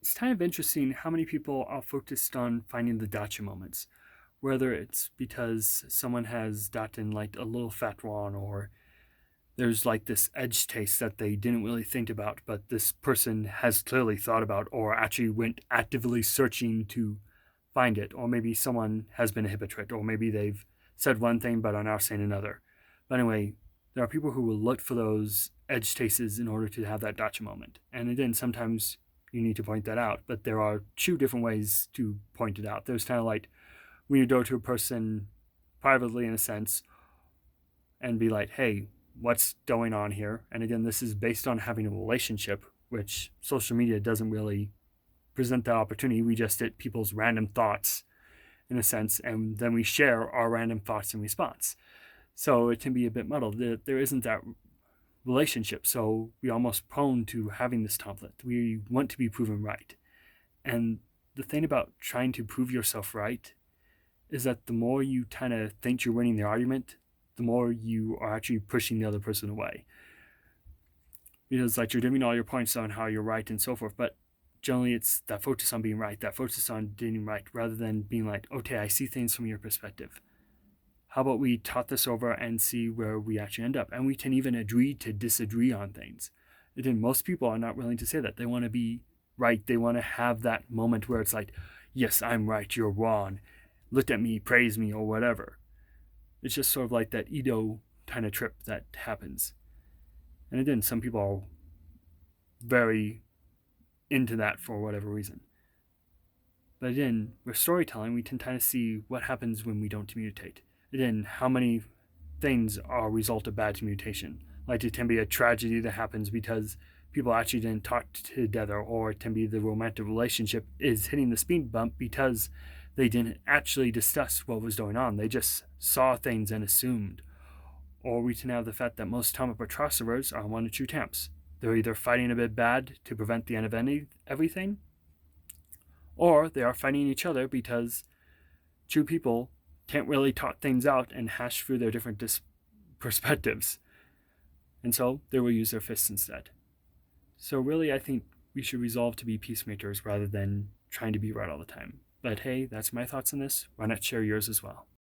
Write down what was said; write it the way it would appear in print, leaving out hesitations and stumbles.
It's kind of interesting how many people are focused on finding the gotcha moments, whether it's because someone has gotten like a little fat wrong, or there's like this edge taste that they didn't really think about, but this person has clearly thought about or actually went actively searching to find it, or maybe someone has been a hypocrite, or maybe they've said one thing but are now saying another. But anyway, there are people who will look for those edge tastes in order to have that gotcha moment. And again, sometimes you need to point that out, but there are two different ways to point it out. There's kind of like when you go to a person privately, in a sense, and be like, hey, what's going on here? And again, this is based on having a relationship, which social media doesn't really present that opportunity. We just get people's random thoughts, in a sense, and then we share our random thoughts in response. So it can be a bit muddled. There isn't that relationship, so we're almost prone to having this conflict. We want to be proven right. And the thing about trying to prove yourself right is that the more you kind of think you're winning the argument, the more you are actually pushing the other person away. Because like you're giving all your points on how you're right and so forth, but generally it's that focus on being right, that focus on getting right, rather than being like, okay, I see things from your perspective. How about we talk this over and see where we actually end up? And we can even agree to disagree on things. Again, most people are not willing to say that. They want to be right. They want to have that moment where it's like, yes, I'm right, you're wrong. Look at me, praise me, or whatever. It's just sort of like that ego kind of trip that happens. And again, some people are very into that for whatever reason. But again, with storytelling, we can kind of see what happens when we don't communicate. Again, how many things are a result of bad communication. Like it can be a tragedy that happens because people actually didn't talk together, or it can be the romantic relationship is hitting the speed bump because they didn't actually discuss what was going on. They just saw things and assumed. Or we can have the fact that most comic book crossovers are one of two camps. They're either fighting a bit bad to prevent the end of everything, or they are fighting each other because two people can't really talk things out and hash through their different perspectives. And so they will use their fists instead. So really, I think we should resolve to be peacemakers rather than trying to be right all the time. But hey, that's my thoughts on this. Why not share yours as well?